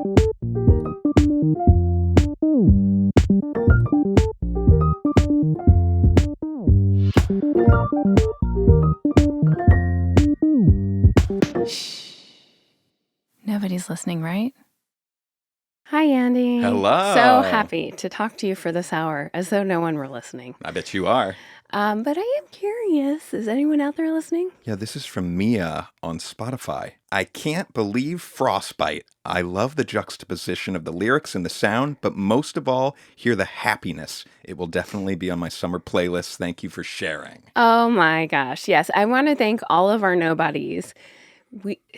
Shh. Nobody's listening, right? Hi, Andy. Hello. So happy to talk to you for this hour, as though no one were listening. I bet you are. But I am curious. Is anyone out there listening? Yeah, this is from Mia on Spotify. I can't believe Frostbite. I love the juxtaposition of the lyrics and the sound, but most of all, hear the happiness. It will definitely be on my summer playlist. Thank you for sharing. Oh my gosh. Yes. I want to thank all of our nobodies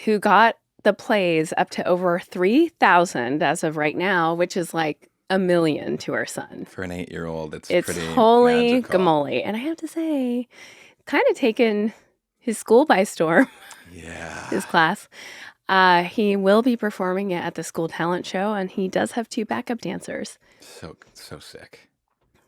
who got the plays up to over 3,000 as of right now, which is like 1 million to our son. For an 8-year-old, it's pretty holy magical. gamoly. And I have to say, kind of taken his school by storm. Yeah. His class. He will be performing it at the school talent show, and he does have 2 backup dancers. So sick.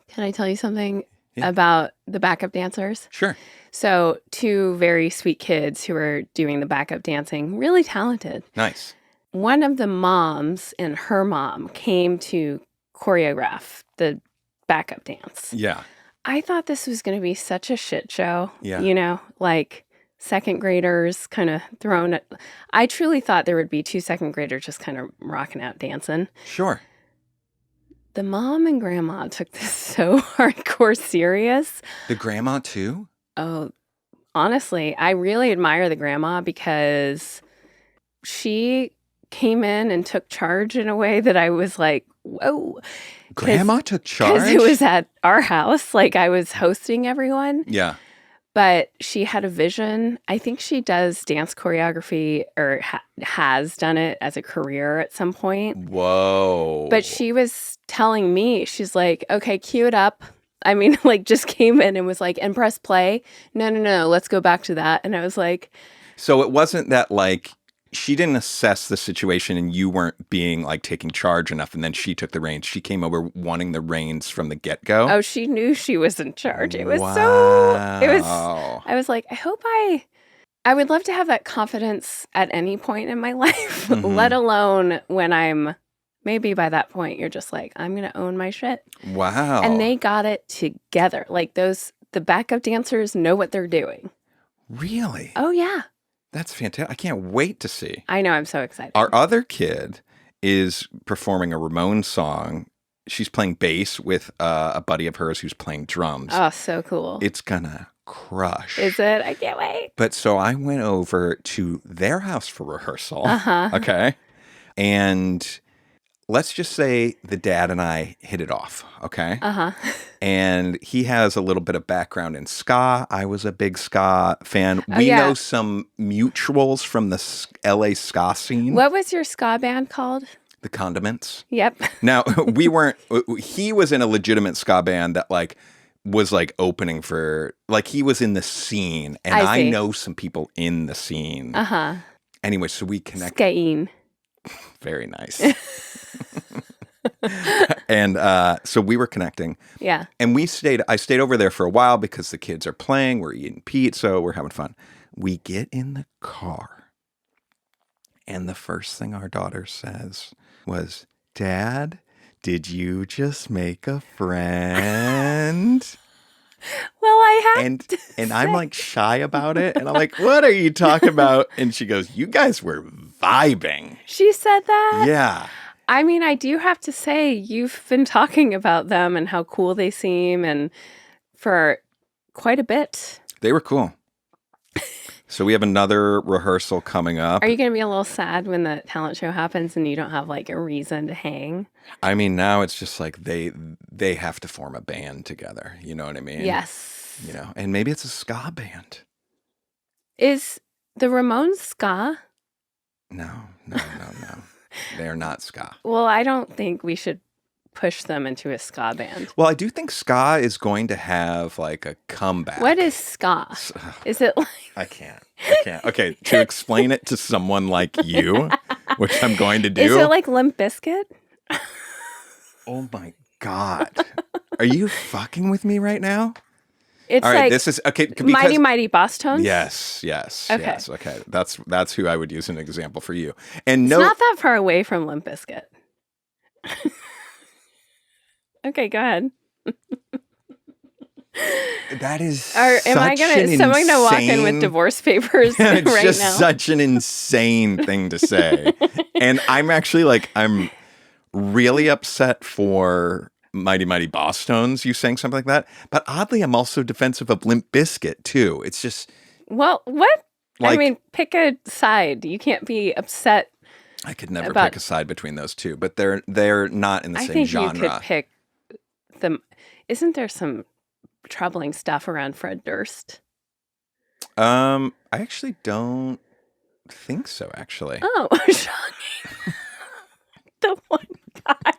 Can I tell you something Yeah. about the backup dancers? Sure. So 2 very sweet kids who are doing the backup dancing, really talented. Nice. One of the moms and her mom came to choreograph the backup dance. Yeah. I thought this was going to be such a shit show. Yeah. You know, like second graders kind of thrown at. I truly thought there would be 2 second graders just kind of rocking out dancing. Sure. The mom and grandma took this so hardcore serious. The grandma, too? Oh, honestly, I really admire the grandma because she came in and took charge in a way that I was like, whoa. Grandma took charge? Because it was at our house. Like, I was hosting everyone. Yeah. But she had a vision. I think she does dance choreography or has done it as a career at some point. Whoa. But she was telling me, she's like, okay, cue it up. I mean, like, just came in and was like, and press play. No, let's go back to that. And I was like. So it wasn't that, like, she didn't assess the situation and you weren't being, like, taking charge enough, and then she took the reins. She came over wanting the reins from the get-go? Oh, she knew she was in charge. It was I was like, I would love to have that confidence at any point in my life, let alone when I'm, maybe by that point, you're just like, I'm going to own my shit. Wow. And they got it together. Like the backup dancers know what they're doing. Really? Oh, yeah. That's fantastic. I can't wait to see. I know. I'm so excited. Our other kid is performing a Ramones song. She's playing bass with a buddy of hers who's playing drums. Oh, so cool. It's gonna crush. Is it? I can't wait. But so I went over to their house for rehearsal. Uh-huh. Okay. And let's just say the dad and I hit it off. Okay. Uh-huh. And he has a little bit of background in ska. I was a big ska fan. We know some mutuals from the LA ska scene. What was your ska band called? The Condiments. Yep. Now, we weren't, he was in a legitimate ska band that, like, was, like, opening for, like, he was in the scene. And I know some people in the scene. Uh-huh. Anyway, so we connected. Skaing. Very nice. And so we were connecting. Yeah. And I stayed over there for a while because the kids are playing. We're eating pizza. We're having fun. We get in the car. And the first thing our daughter says was, Dad, did you just make a friend? Well, I have and I'm like shy about it. And I'm like, what are you talking about? And she goes, you guys were vibing. She said that? Yeah. I mean, I do have to say, you've been talking about them and how cool they seem and for quite a bit. They were cool. So we have another rehearsal coming up. Are you going to be a little sad when the talent show happens and you don't have like a reason to hang? I mean, now it's just like they have to form a band together. You know what I mean? Yes. You know, and maybe it's a ska band. Is the Ramones ska? No. They're not ska. Well, I don't think we should push them into a ska band. Well, I do think ska is going to have like a comeback. What is ska? Is it like... I can't. Okay, to explain it to someone like you, which I'm going to do. Is it like Limp Bizkit? Oh my God. Are you fucking with me right now? It's All right, like this is okay. Mighty Mighty Boss Tones. Yes. Okay. Yes. Okay. That's who I would use an example for you. And It's not that far away from Limp Bizkit. Okay, go ahead. that is. Am I someone gonna walk in with divorce papers right it's just now? such an insane thing to say, and I'm actually I'm really upset for Mighty Mighty Boss Tones, you saying something like that. But oddly, I'm also defensive of Limp Bizkit too. It's just well, what? I mean, pick a side. You can't be upset. I could never pick a side between those two, but they're not in the same genre. I think you could pick them. Isn't there some troubling stuff around Fred Durst? I actually don't think so. Actually, oh, shocking! The one guy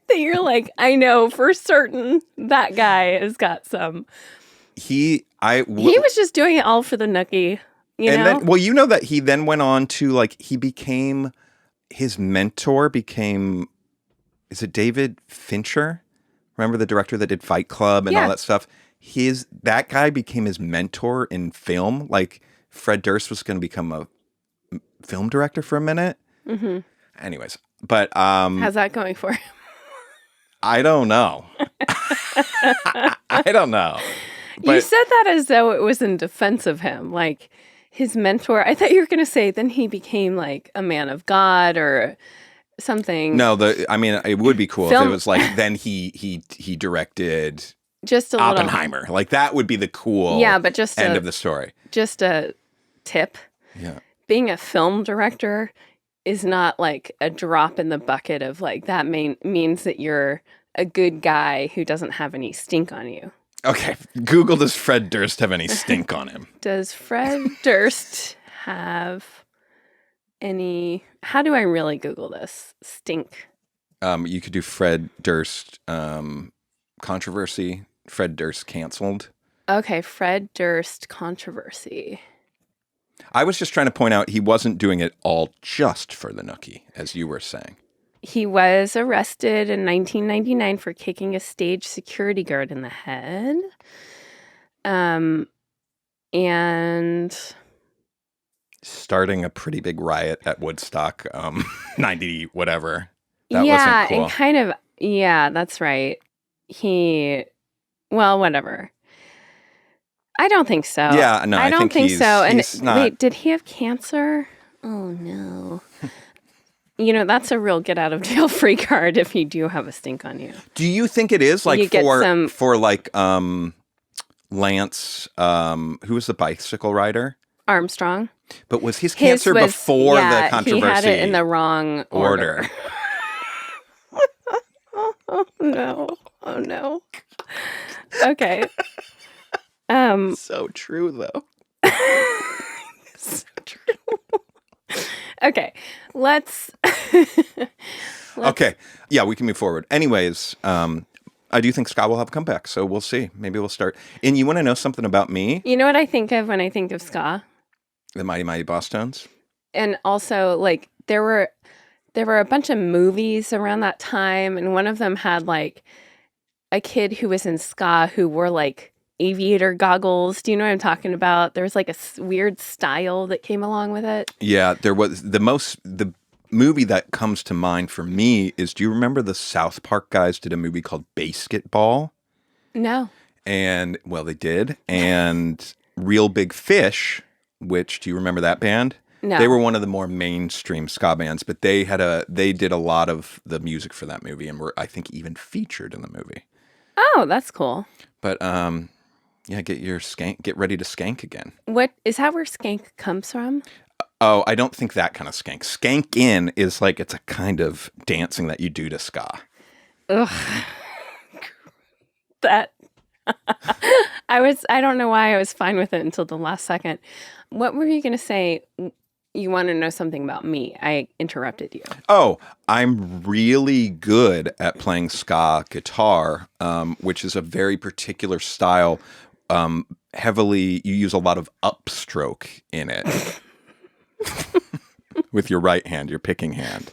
that you're like, I know for certain that guy has got some. He was just doing it all for the nookie, you know. Then, well, you know that he then went on to he became his mentor. Is it David Fincher? Remember the director that did Fight Club and all that stuff? That guy became his mentor in film. Like Fred Durst was going to become a film director for a minute. Mm-hmm. Anyways, but how's that going for him? I don't know. I don't know. But you said that as though it was in defense of him, like his mentor. I thought you were going to say then he became like a man of God or something. No, it would be cool if it was like then he directed just a Oppenheimer. Little, like that would be the cool but just end of the story. Just a tip. Yeah. Being a film director is not like a drop in the bucket of like that means that you're a good guy who doesn't have any stink on you. Okay. Google, does Fred Durst have any stink on him? Does Fred Durst have any... How do I really Google this? Stink. You could do Fred Durst controversy. Fred Durst canceled. Okay, Fred Durst controversy. I was just trying to point out he wasn't doing it all just for the nookie, as you were saying. He was arrested in 1999 for kicking a stage security guard in the head. And starting a pretty big riot at Woodstock, 90 whatever. That wasn't cool. And kind of, that's right. Whatever. I don't think so. Yeah, no, I don't think so. And wait, did he have cancer? Oh no. That's a real get out of jail free card if you do have a stink on you. Do you think it is like for Lance, who was the bicycle rider? Armstrong. But was his cancer before the controversy? He had it in the wrong order. Oh no. Oh no. Okay. So true though. So true. Okay. Let's Okay. Yeah, we can move forward. Anyways, I do think Scott will have a comeback, so we'll see. Maybe we'll start. And you want to know something about me? You know what I think of when I think of ska? The Mighty Mighty Boss Tones. And also, like, there were a bunch of movies around that time, and one of them had like a kid who was in ska who wore like aviator goggles. Do you know what I'm talking about? There was like a weird style that came along with it. Yeah, there was the movie that comes to mind for me is, do you remember the South Park guys did a movie called Basketball? No. And, well, they did. And Real Big Fish, which, do you remember that band? No. They were one of the more mainstream ska bands, but they did a lot of the music for that movie and were, I think, even featured in the movie. Oh, that's cool. But, yeah, get ready to skank again. What is that where skank comes from? Oh, I don't think that kind of skank. Skank-in is like, it's a kind of dancing that you do to ska. Ugh. That I don't know why I was fine with it until the last second. What were you going to say? You want to know something about me? I interrupted you. Oh, I'm really good at playing ska guitar, which is a very particular style. You use a lot of upstroke in it with your right hand, your picking hand.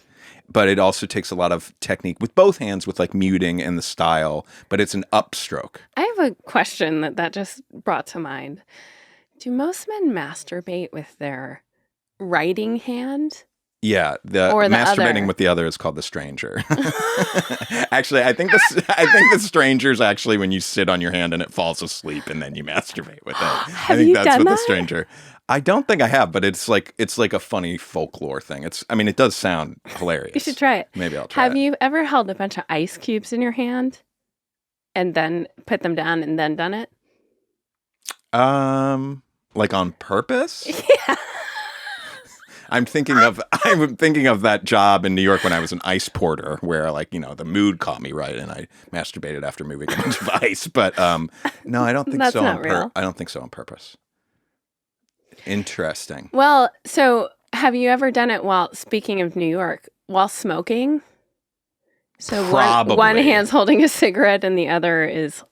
but it also takes a lot of technique with both hands, with like muting and the style, but it's an upstroke. I have a question that just brought to mind. Do most men masturbate with their writing hand? Yeah, the Or the masturbating other. with the other is called the stranger. Actually, I think the stranger is actually when you sit on your hand and it falls asleep and then you masturbate with it. I think you that's done what the that? stranger. I don't think I have, but it's like a funny folklore thing. It does sound hilarious. You should try it. Maybe I'll try Have it. you ever held a bunch of ice cubes in your hand and then put them down and then done it? Like on purpose? Yeah. I'm thinking of that job in New York when I was an ice porter, where the mood caught me right, and I masturbated after moving a bunch of ice. But no, I don't think That's so. not real. I don't think so on purpose. Interesting. Well, so have you ever done it speaking of New York, while smoking? So Probably. one hand's holding a cigarette and the other is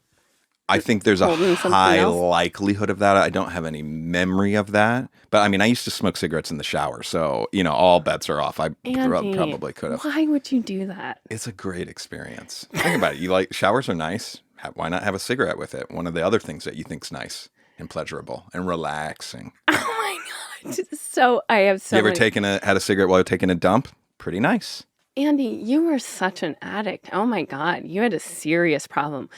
I think there's a holding something high else? likelihood of that. I don't have any memory of that. But I used to smoke cigarettes in the shower. So, all bets are off. I Andy, probably could have. Why would you do that? It's a great experience. Think about it. Showers are nice. Why not have a cigarette with it? One of the other things that you think's nice and pleasurable and relaxing. Oh my God. So I have so You ever many... had a cigarette while you're taking a dump? Pretty nice. Andy, you were such an addict. Oh my God. You had a serious problem.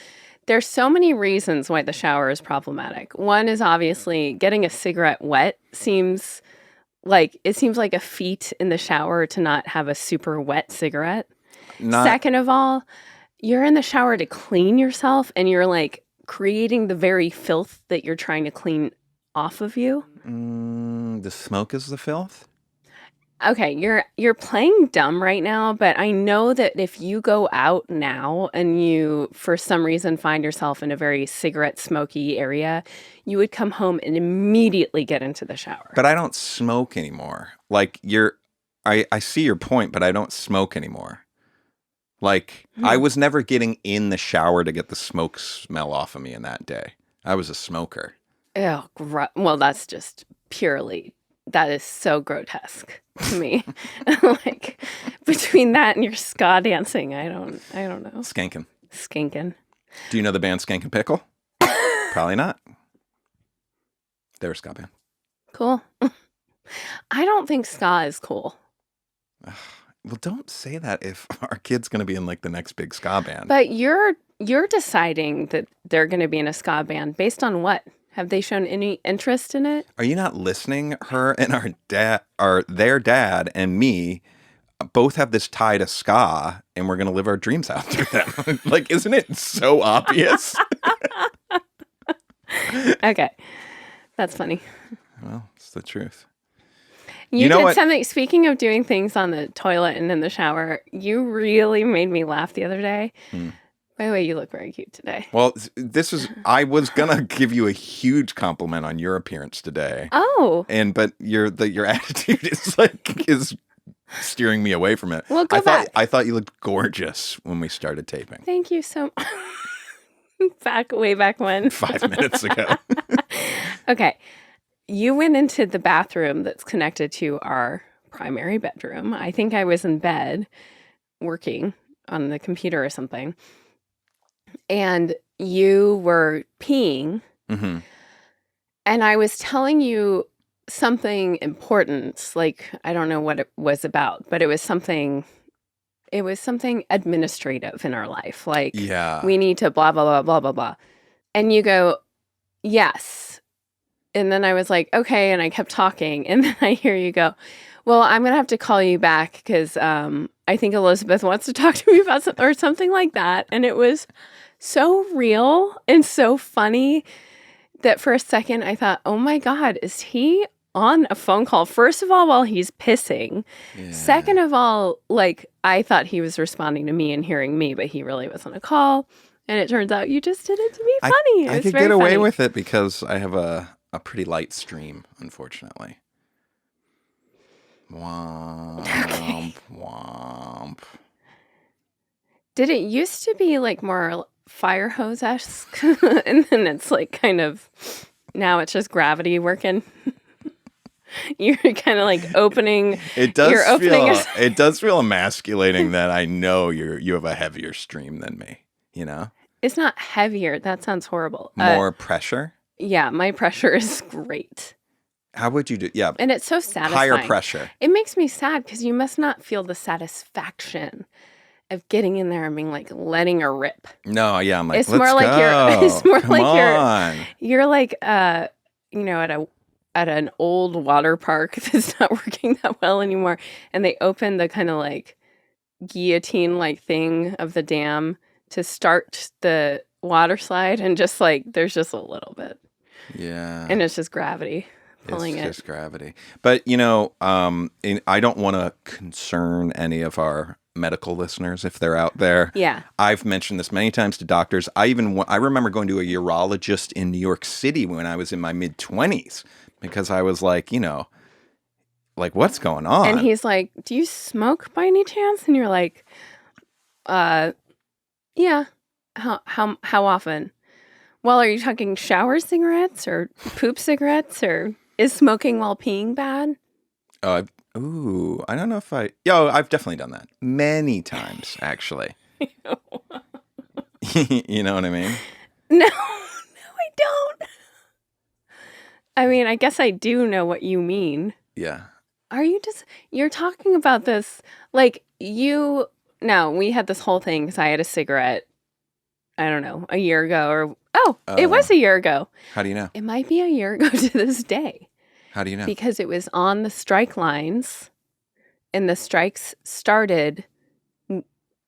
There's so many reasons why the shower is problematic. One is obviously getting a cigarette wet seems like a feat in the shower to not have a super wet cigarette. Second of all, you're in the shower to clean yourself and you're like creating the very filth that you're trying to clean off of you. The smoke is the filth? Okay, you're playing dumb right now, but I know that if you go out now and you, for some reason, find yourself in a very cigarette smoky area, you would come home and immediately get into the shower. But I don't smoke anymore. I see your point, but I don't smoke anymore. I was never getting in the shower to get the smoke smell off of me in that day. I was a smoker. Oh, well, that's just that is so grotesque to me. Like between that and your ska dancing, I don't know. Skankin'. Do you know the band Skankin' Pickle? Probably not. They're a ska band. Cool. I don't think ska is cool. Well, don't say that if our kid's going to be in the next big ska band. But you're deciding that they're going to be in a ska band based on what? Have they shown any interest in it? Are you not listening? Her and their dad and me both have this tie to ska, and we're going to live our dreams out through them. Isn't it so obvious? Okay. That's funny. Well, it's the truth. You did something, speaking of doing things on the toilet and in the shower, you really made me laugh the other day. By the way, you look very cute today. Well, I was going to give you a huge compliment on your appearance today. Oh. But your attitude is steering me away from it. Well, go back. I thought you looked gorgeous when we started taping. Thank you so much. Way back when. 5 minutes ago. Okay. You went into the bathroom that's connected to our primary bedroom. I think I was in bed working on the computer or something. And you were peeing. Mm-hmm. And I was telling you something important. I don't know what it was about, but it was something administrative in our life. Yeah. We need to blah, blah, blah, blah, blah, blah. And you go, yes. And then I was like, okay. And I kept talking. And then I hear you go, well, I'm going to have to call you back because I think Elizabeth wants to talk to me about something or something like that. And it was so real and so funny that for a second I thought, oh my God, is he on a phone call? First of all, while he's pissing. Yeah. Second of all, I thought he was responding to me and hearing me, but he really was on a call. And it turns out you just did it to be funny. I could get away with it because I have a pretty light stream, unfortunately. Womp, Okay. womp. Did it used to be more fire hose-esque? And then it's kind of, now it's just gravity working? You're kind of like opening. It does you're opening feel it does feel emasculating that I know you have a heavier stream than me, you know? It's not heavier. That sounds horrible. More pressure? Yeah, my pressure is great. How would you do? Yeah. And it's so satisfying. Higher pressure. It makes me sad because you must not feel the satisfaction of getting in there and being like letting her rip. No, yeah, I'm like, It's let's more like go. it's more Come like on. you're like you know, at an old water park that's not working that well anymore, and they open the kind of like guillotine like thing of the dam to start the water slide, and just like there's just a little bit. Yeah. And it's just gravity pulling It's just gravity. But, you know, I don't want to concern any of our medical listeners if they're out there. Yeah. I've mentioned this many times to doctors. I remember going to a urologist in New York City when I was in my mid-20s because I was like, you know, like, what's going on? And he's like, "Do you smoke by any chance?" And you're like, yeah. How often?" "Well, are you talking shower cigarettes or poop cigarettes, or is smoking while peeing bad?" I don't know if I've definitely done that many times, actually. You know what I mean? No, I don't. I mean, I guess I do know what you mean. Yeah. You're talking about this, like no, we had this whole thing because I had a cigarette, I don't know, a year ago it was a year ago. How do you know? It might be a year ago to this day. How do you know? Because it was on the strike lines, and the strikes started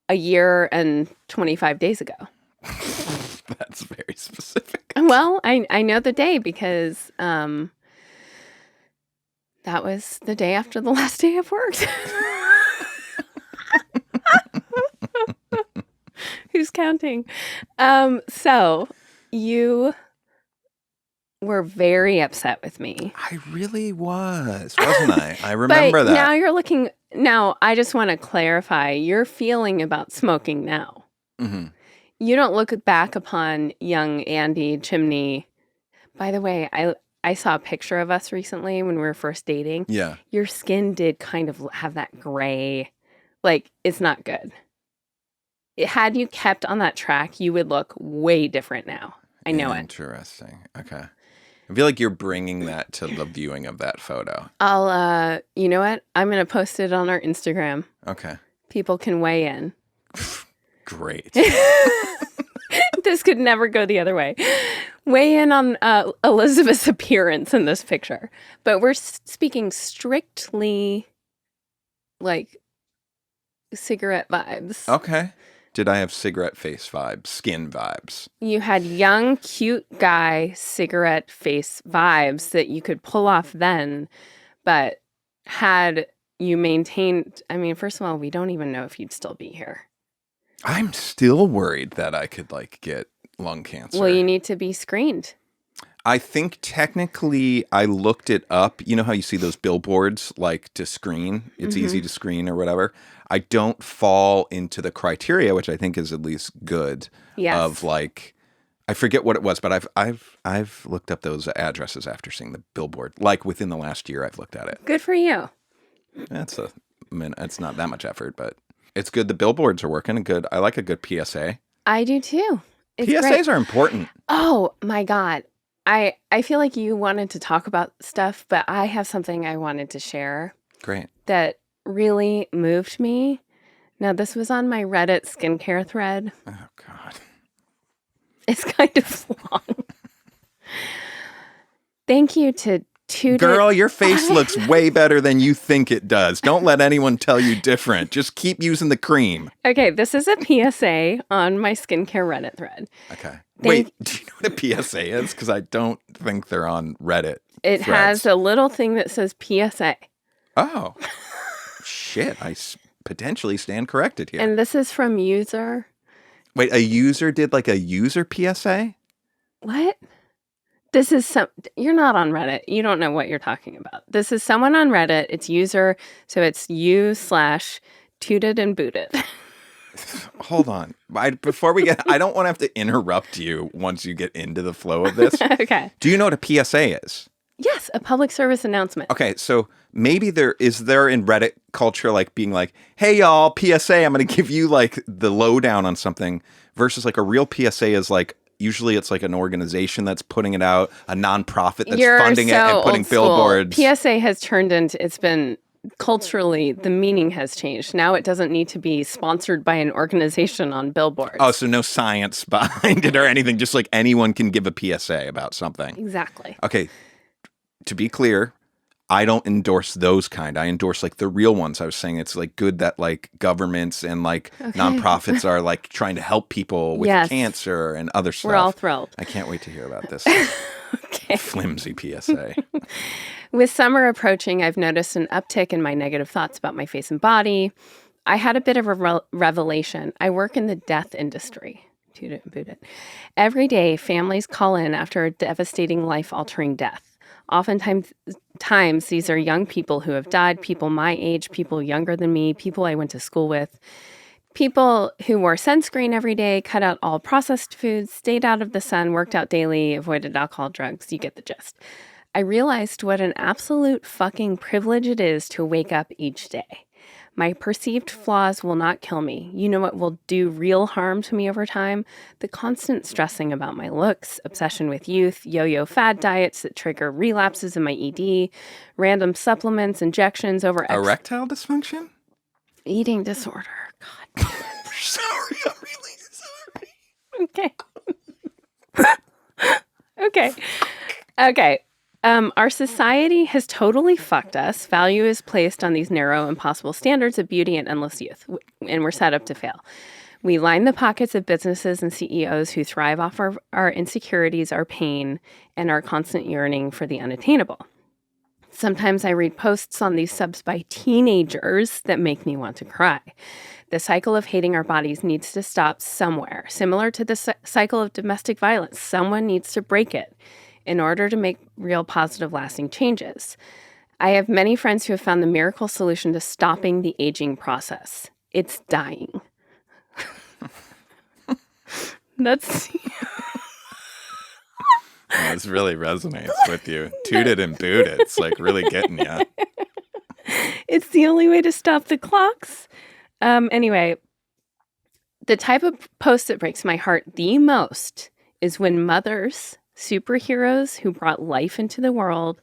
a year and 25 days ago. That's very specific. Well, I know the day because that was the day after the last day I've worked. Who's counting? So you were very upset with me. I really wasn't I? I remember that. Now I just want to clarify your feeling about smoking now. Mm-hmm. You don't look back upon young Andy Chimney. By the way, I saw a picture of us recently when we were first dating. Yeah. Your skin did kind of have that gray, like, it's not good. Had you kept on that track, you would look way different now. I know it. Interesting. Okay. I feel like you're bringing that to the viewing of that photo. You know what? I'm going to post it on our Instagram. Okay. People can weigh in. Great. This could never go the other way. Weigh in on Elizabeth's appearance in this picture. But we're speaking strictly like cigarette vibes. Okay. Did I have cigarette face vibes, skin vibes? You had young, cute guy cigarette face vibes that you could pull off then, but had you maintained, I mean, first of all, we don't even know if you'd still be here. I'm still worried that I could get lung cancer. Well, you need to be screened. I think technically I looked it up. You know how you see those billboards to screen? It's easy to screen or whatever. I don't fall into the criteria, which I think is at least good. Yes. Of I forget what it was, but I've looked up those addresses after seeing the billboard. Within the last year, I've looked at it. Good for you. It's not that much effort, but it's good. The billboards are working good. I like a good PSA. I do too. It's PSAs great. are important. Oh my God. I feel like you wanted to talk about stuff, but I have something I wanted to share. Great. That really moved me. Now, this was on my Reddit skincare thread. Oh, God. It's kind of long. Thank you to Girl, your face looks way better than you think it does. Don't let anyone tell you different. Just keep using the cream. Okay, this is a PSA on my skincare Reddit thread. Okay. Wait, do you know what a PSA is? Because I don't think they're on Reddit. It has a little thing that says PSA. Oh. Shit, I potentially stand corrected here. And this is from user. Wait, a user did a user PSA? What? This is you're not on Reddit. You don't know what you're talking about. This is someone on Reddit. It's user. So it's u/tooted and booted. Hold on. Before we I don't want to have to interrupt you once you get into the flow of this. Okay. Do you know what a PSA is? Yes, a public service announcement. Okay, so maybe there in Reddit culture like being like, hey y'all, PSA, I'm going to give you like the lowdown on something versus like a real PSA is like, usually it's like an organization that's putting it out, a nonprofit that's funding it and putting billboards. PSA has turned into, it's been culturally, the meaning has changed. Now it doesn't need to be sponsored by an organization on billboards. Oh, so no science behind it or anything, just like anyone can give a PSA about something. Exactly. Okay. To be clear, I don't endorse those kind. I endorse like the real ones. I was saying it's like good that like governments and like nonprofits are like trying to help people with cancer and other stuff. We're all thrilled. I can't wait to hear about this Okay. flimsy PSA. With summer approaching, I've noticed an uptick in my negative thoughts about my face and body. I had a bit of a revelation. I work in the death industry. Toot it and boot it. Every day, families call in after a devastating life-altering death. Oftentimes, these are young people who have died, people my age, people younger than me, people I went to school with, people who wore sunscreen every day, cut out all processed foods, stayed out of the sun, worked out daily, avoided alcohol, drugs. You get the gist. I realized what an absolute fucking privilege it is to wake up each day. My perceived flaws will not kill me. You know what will do real harm to me over time? The constant stressing about my looks, obsession with youth, yo-yo fad diets that trigger relapses in my ED, random supplements, injections over Erectile dysfunction? Eating disorder. God. Sorry, I'm really sorry. Okay. Okay. Our society has totally fucked us. Value is placed on these narrow, impossible standards of beauty and endless youth, and we're set up to fail. We line the pockets of businesses and CEOs who thrive off our insecurities, our pain, and our constant yearning for the unattainable. Sometimes I read posts on these subs by teenagers that make me want to cry. The cycle of hating our bodies needs to stop somewhere. Similar to the cycle of domestic violence, someone needs to break it in order to make real positive lasting changes. I have many friends who have found the miracle solution to stopping the aging process. It's dying. That's... This really resonates with you. Toot it and boot it. It's like really getting you. It's the only way to stop the clocks. Anyway, the type of post that breaks my heart the most is when mothers, superheroes who brought life into the world,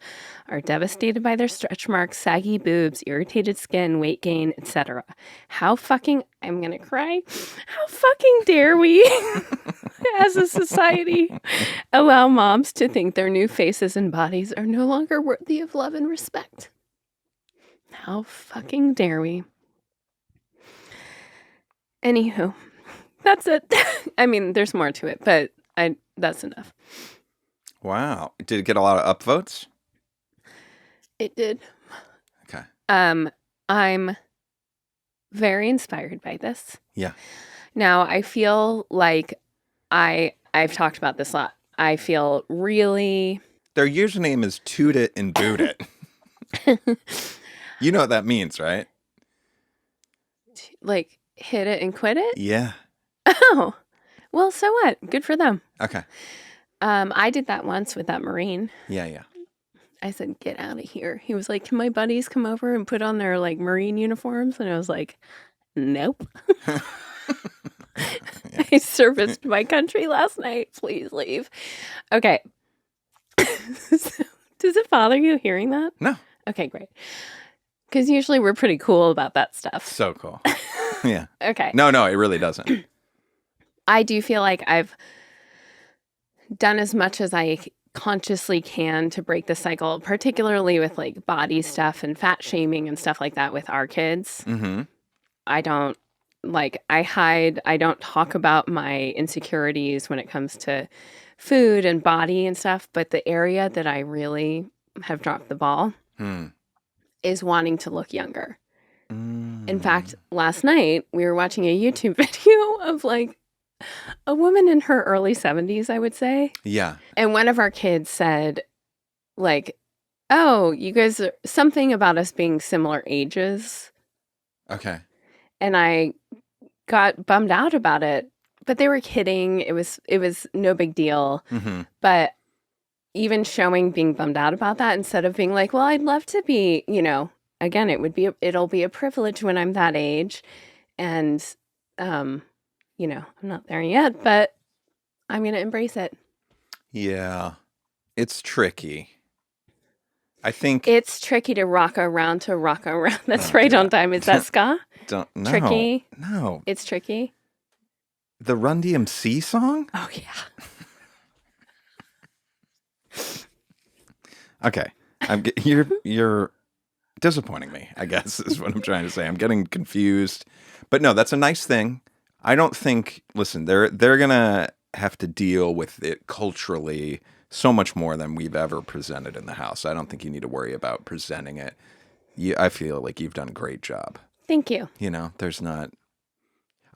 are devastated by their stretch marks, saggy boobs, irritated skin, weight gain, etc. How fucking, I'm gonna cry, how fucking dare we, as a society, allow moms to think their new faces and bodies are no longer worthy of love and respect? How fucking dare we? Anywho, that's it. I mean, there's more to it, but that's enough. Wow. Did it get a lot of upvotes? It did. Okay. I'm very inspired by this. Yeah. Now, I feel like I've talked about this a lot. I feel really... Their username is Toot It and Boot It. You know what that means, right? Like, hit it and quit it? Yeah. Oh. Well, so what? Good for them. Okay. I did that once with that Marine. Yeah. I said, get out of here. He was like, can my buddies come over and put on their like Marine uniforms? And I was like, nope. I serviced my country last night. Please leave. Okay. Does it bother you hearing that? No. Okay, great. Because usually we're pretty cool about that stuff. So cool. Yeah. Okay. No, it really doesn't. I do feel like I've done as much as I consciously can to break the cycle, particularly with like body stuff and fat shaming and stuff like that with our kids. Mm-hmm. I don't I hide, I don't talk about my insecurities when it comes to food and body and stuff. But the area that I really have dropped the ball is wanting to look younger. In fact, last night we were watching a YouTube video of like a woman in her early 70s, I would say. Yeah. And one of our kids said, like, oh, you guys are something about us being similar ages. Okay. And I got bummed out about it, but they were kidding. It was no big deal. Mm-hmm. But even showing being bummed out about that instead of being like, well, I'd love to be, again, it'll be a privilege when I'm that age. And, I'm not there yet, but I'm going to embrace it. Yeah. It's tricky. I think it's tricky to rock around. That's right on time. Is that ska? No. Tricky? No. It's tricky? The Run DMC song? Oh, yeah. Okay. You're disappointing me, I guess, is what I'm trying to say. I'm getting confused. But no, that's a nice thing. I don't think, listen, they're going to have to deal with it culturally so much more than we've ever presented in the house. I don't think you need to worry about presenting it. I feel like you've done a great job. Thank you. There's not...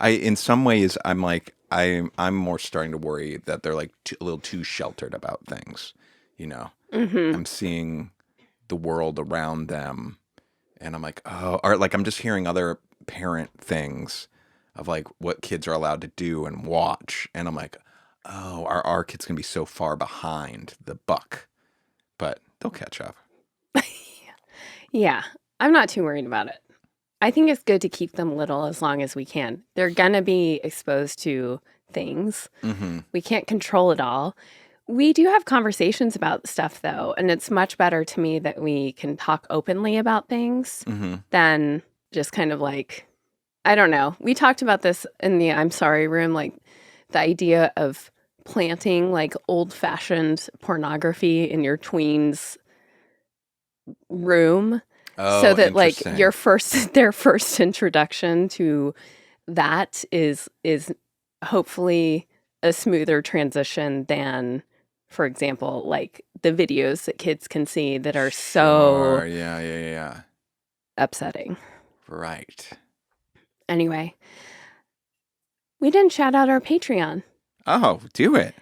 in some ways, I'm like, I'm more starting to worry that they're like a little too sheltered about things, Mm-hmm. I'm seeing the world around them and I'm like, oh, or like I'm just hearing other parent things of like what kids are allowed to do and watch. And I'm like, oh, our kids can be so far behind the buck, but they'll catch up. Yeah, I'm not too worried about it. I think it's good to keep them little as long as we can. They're going to be exposed to things. Mm-hmm. We can't control it all. We do have conversations about stuff, though, and it's much better to me that we can talk openly about things than just kind of like, I don't know. We talked about this in the I'm sorry room, like the idea of planting like old-fashioned pornography in your tween's room. Oh, so that like their first introduction to that is hopefully a smoother transition than, for example, like the videos that kids can see that are so yeah upsetting. Right. Anyway, we didn't shout out our Patreon. Oh, do it.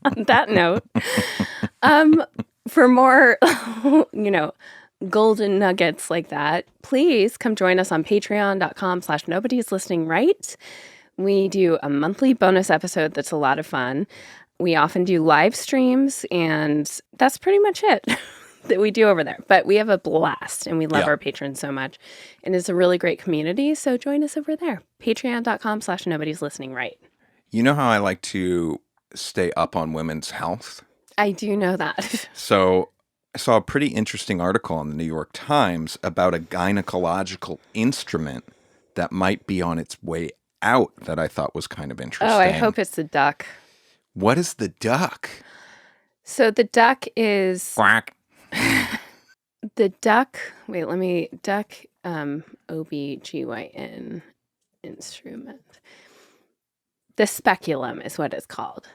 On that note, for more, golden nuggets like that, please come join us on patreon.com/nobody's listening right. We do a monthly bonus episode that's a lot of fun. We often do live streams, and that's pretty much it that we do over there. But we have a blast, and we love our patrons so much. And it's a really great community, so join us over there. Patreon.com/nobody's listening right. You know how I like to stay up on women's health? I do know that. So I saw a pretty interesting article in the New York Times about a gynecological instrument that might be on its way out that I thought was kind of interesting. Oh, I hope it's the duck. What is the duck? So the duck is... Quack. The duck... Wait, let me... Duck, OBGYN instrument. The speculum is what it's called.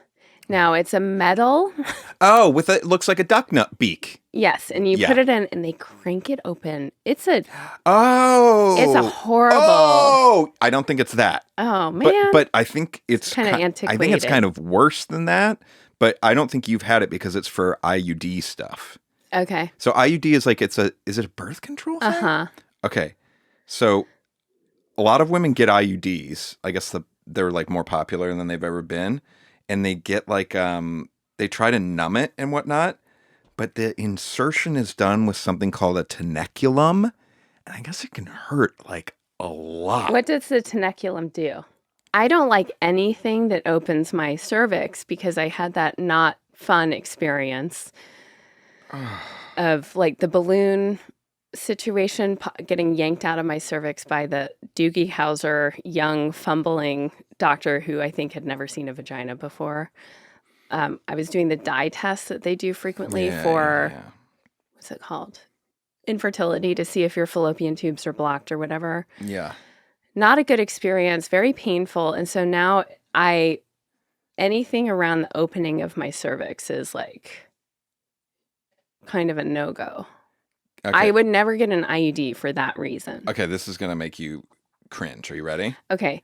Now, it's a metal. Oh, it looks like a duck nut beak. Yes, and you put it in and they crank it open. It's a horrible. Oh, I don't think it's that. Oh, man. But I think it's kind of antiquated. I think it's kind of worse than that, but I don't think you've had it because it's for IUD stuff. Okay. So IUD is like is it a birth control thing? Uh-huh. Okay. So a lot of women get IUDs. I guess they're like more popular than they've ever been. And they get like, they try to numb it and whatnot, but the insertion is done with something called a tenaculum. And I guess it can hurt like a lot. What does the tenaculum do? I don't like anything that opens my cervix because I had that not fun experience of like the balloon situation getting yanked out of my cervix by the Doogie Howser young fumbling doctor who I think had never seen a vagina before. I was doing the dye test that they do frequently for what's it called? Infertility, to see if your fallopian tubes are blocked or whatever. Yeah. Not a good experience, very painful. And so now anything around the opening of my cervix is like kind of a no-go. Okay. I would never get an IUD for that reason. Okay, this is going to make you cringe. Are you ready? Okay.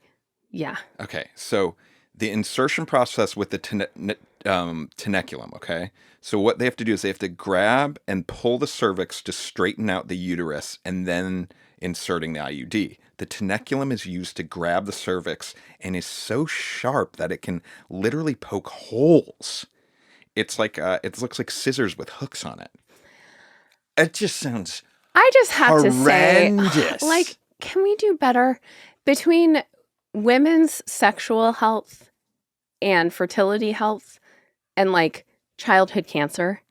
Yeah. Okay, so the insertion process with the tenaculum, okay? So what they have to do is they have to grab and pull the cervix to straighten out the uterus, and then inserting the IUD. The tenaculum is used to grab the cervix and is so sharp that it can literally poke holes. It's like it looks like scissors with hooks on it. It just sounds I just have horrendous. to say, like, can we do better between women's sexual health and fertility health and like childhood cancer?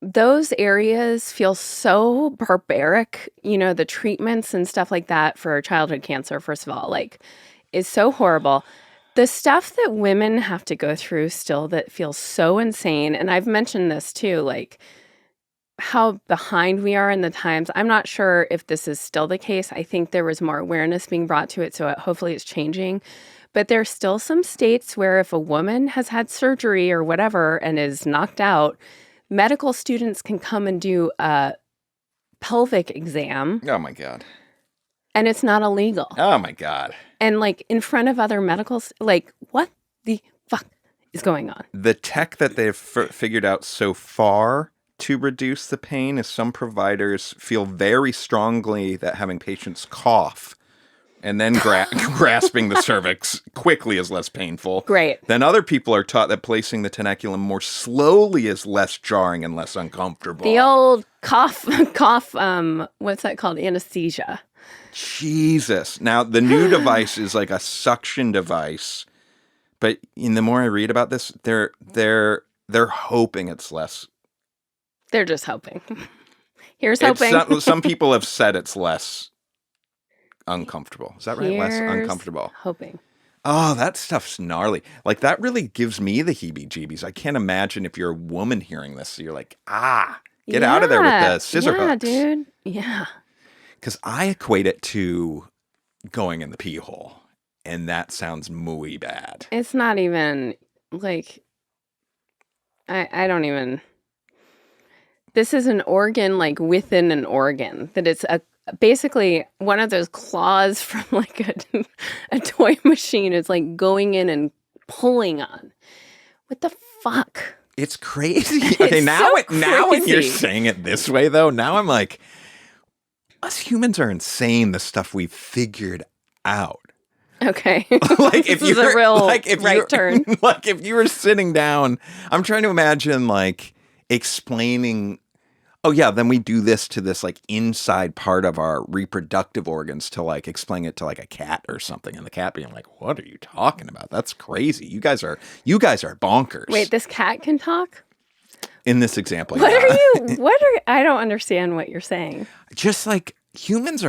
Those areas feel so barbaric. You know, the treatments and stuff like that for childhood cancer, first of all, like, is so horrible. The stuff that women have to go through still that feels so insane. And I've mentioned this too, like how behind we are in the times. I'm not sure if this is still the case. I think there was more awareness being brought to it, so hopefully it's changing. But there's still some states where if a woman has had surgery or whatever and is knocked out, medical students can come and do a pelvic exam. Oh my God. And it's not illegal. Oh my God. And like in front of other like what the fuck is going on? The tech that they've figured out so far to reduce the pain is some providers feel very strongly that having patients cough and then grasping the cervix quickly is less painful. Great. Then other people are taught that placing the tenaculum more slowly is less jarring and less uncomfortable. The old cough, what's that called? Anesthesia. Jesus. Now, the new device is like a suction device, but the more I read about this, they're hoping it's less. They're just hoping. Here's hoping. Some people have said it's less uncomfortable. Is that right? Less uncomfortable. Hoping. Oh, that stuff's gnarly. Like, that really gives me the heebie-jeebies. I can't imagine if you're a woman hearing this, you're like, get out of there with the scissor hooks. Yeah, dude. Yeah. Because I equate it to going in the pee hole, and that sounds muy bad. It's not even, like, I don't even... This is an organ, like, within an organ. That it's basically one of those claws from, like, a toy machine. It's, like, going in and pulling on. What the fuck? It's crazy. Okay, now when you're saying it this way, though, now I'm like, us humans are insane, the stuff we've figured out. Okay. Like, this is a real right turn. Like, if you were sitting down, I'm trying to imagine, like, explaining, oh yeah, then we do this to this like inside part of our reproductive organs to like explain it to like a cat or something, and the cat being like, what are you talking about? That's crazy. You guys are bonkers. Wait, this cat can talk? In this example. I don't understand what you're saying. Just like humans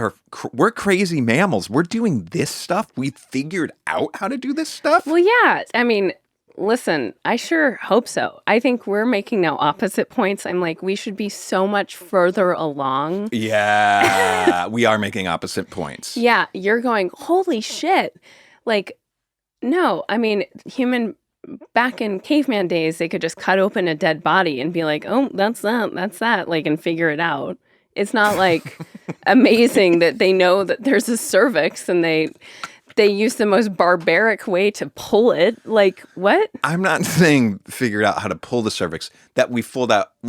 we're crazy mammals. We're doing this stuff. We figured out how to do this stuff. Well, yeah. I mean, listen, I sure hope so. I think we're making now opposite points. I'm like, we should be so much further along. Yeah, we are making opposite points. Yeah, you're going, holy shit. Like, no, I mean, back in caveman days, they could just cut open a dead body and be like, oh, that's that, like, and figure it out. It's not like amazing that they know that there's a cervix and they use the most barbaric way to pull it. Like, what? I'm not saying figured out how to pull the cervix, that we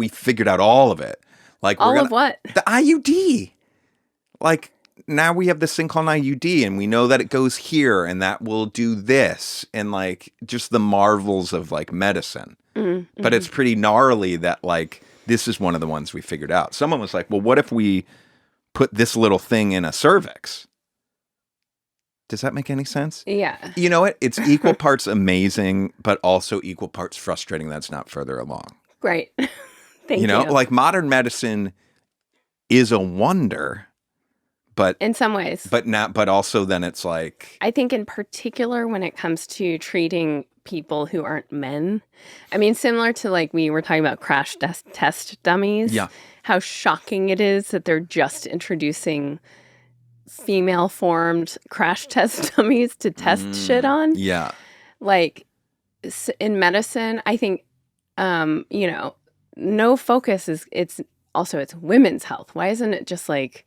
figured out all of it. Like, of what? The IUD. Like, now we have this thing called an IUD, and we know that it goes here, and that will do this, and like just the marvels of like medicine. Mm-hmm. But it's pretty gnarly that like this is one of the ones we figured out. Someone was like, well, what if we put this little thing in a cervix? Does that make any sense? Yeah. You know what? It's equal parts amazing, but also equal parts frustrating that's not further along. Right. Thank you. Like modern medicine is a wonder. But in some ways, but also then it's like, I think in particular when it comes to treating people who aren't men, I mean, similar to like we were talking about crash test dummies. Yeah. How shocking it is that they're just introducing female formed crash test dummies to test shit on. Yeah. Like in medicine, I think, no focus it's women's health. Why isn't it just like,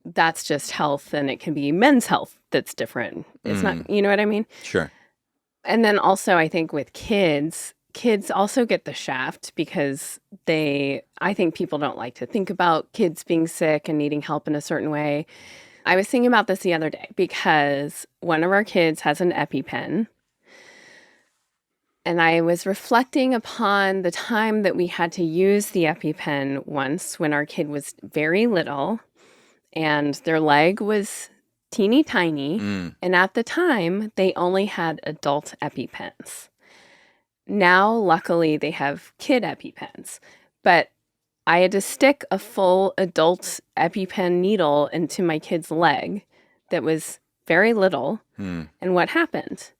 that's just health and it can be men's health that's different. It's not, you know what I mean? Sure. And then also I think with kids, kids also get the shaft because I think people don't like to think about kids being sick and needing help in a certain way. I was thinking about this the other day because one of our kids has an EpiPen. And I was reflecting upon the time that we had to use the EpiPen once when our kid was very little and their leg was teeny tiny. And at the time, they only had adult EpiPens. Now, luckily, they have kid EpiPens. But I had to stick a full adult EpiPen needle into my kid's leg that was very little. And what happened?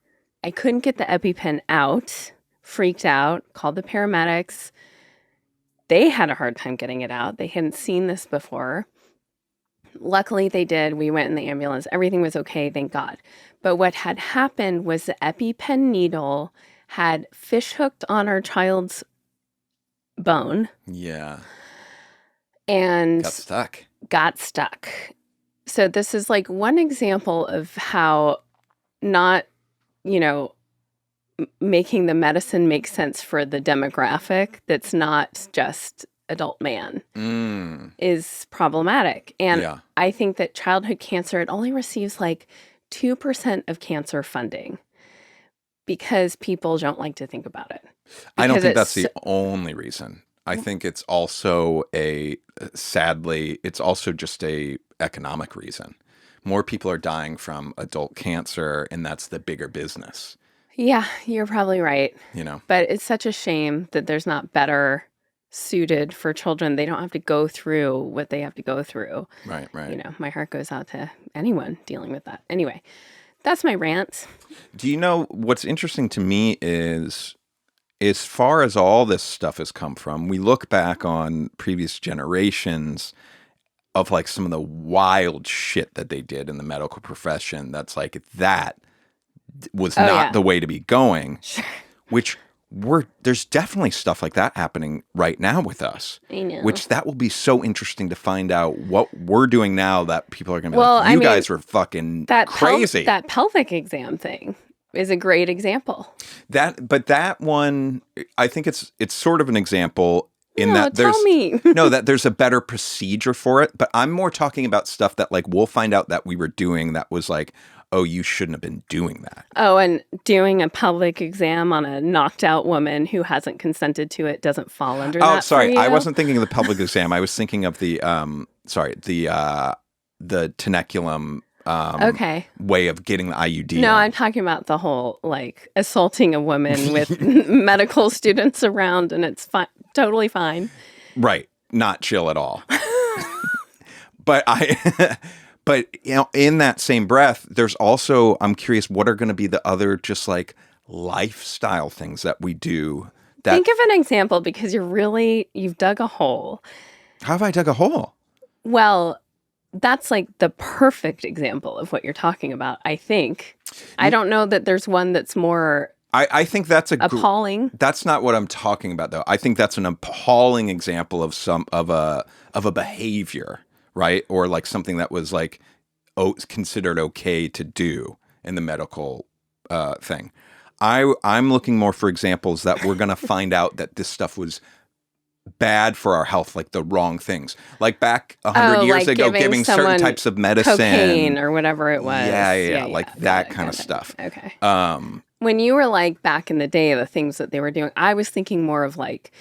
I couldn't get the EpiPen out, freaked out, called the paramedics. They had a hard time getting it out. They hadn't seen this before. Luckily, they did. We went in the ambulance. Everything was okay, thank God. But what had happened was the EpiPen needle had fish hooked on our child's bone. Yeah. And got stuck. So this is like one example of how not, making the medicine make sense for the demographic that's not just adult man is problematic. And I think that childhood cancer, it only receives like 2% of cancer funding because people don't like to think about it. I don't think that's the only reason. I think it's also sadly, it's also just a economic reason. More people are dying from adult cancer, and that's the bigger business. Yeah, you're probably right. But it's such a shame that there's not better suited for children. They don't have to go through what they have to go through. Right. My heart goes out to anyone dealing with that. Anyway, that's my rant. Do you know what's interesting to me is, as far as all this stuff has come from, we look back on previous generations of like some of the wild shit that they did in the medical profession. That's like, that was not the way to be going, Sure. Which there's definitely stuff like that happening right now with us. I know. Which that will be so interesting to find out what we're doing now that people are going to be like, you guys were fucking crazy. That pelvic exam thing is a great example. But that one, I think it's sort of an example in that there's a better procedure for it. But I'm more talking about stuff that like we'll find out that we were doing that was like, oh, you shouldn't have been doing that. Oh, and doing a pelvic exam on a knocked out woman who hasn't consented to it doesn't fall under that. Oh, sorry. For you? I wasn't thinking of the pelvic exam. I was thinking of the Tenaculum way of getting the IUD. No, I'm talking about the whole like assaulting a woman with medical students around, and it's totally fine. Right. Not chill at all. But in that same breath, there's also, I'm curious, what are going to be the other just like lifestyle things that we do? Think of an example, because you've dug a hole. How have I dug a hole? Well, that's like the perfect example of what you're talking about, I think. I don't know that there's one that's more I think that's appalling. That's not what I'm talking about, though. I think that's an appalling example of a behavior, right? Or like something that was like considered okay to do in the medical thing. I'm looking more for examples that we're going to find out that this stuff was bad for our health, like the wrong things. Like back 100 years ago, giving certain types of medicine. Cocaine or whatever it was. Yeah. Like that kind of stuff. Okay. When you were like back in the day, the things that they were doing, I was thinking more of like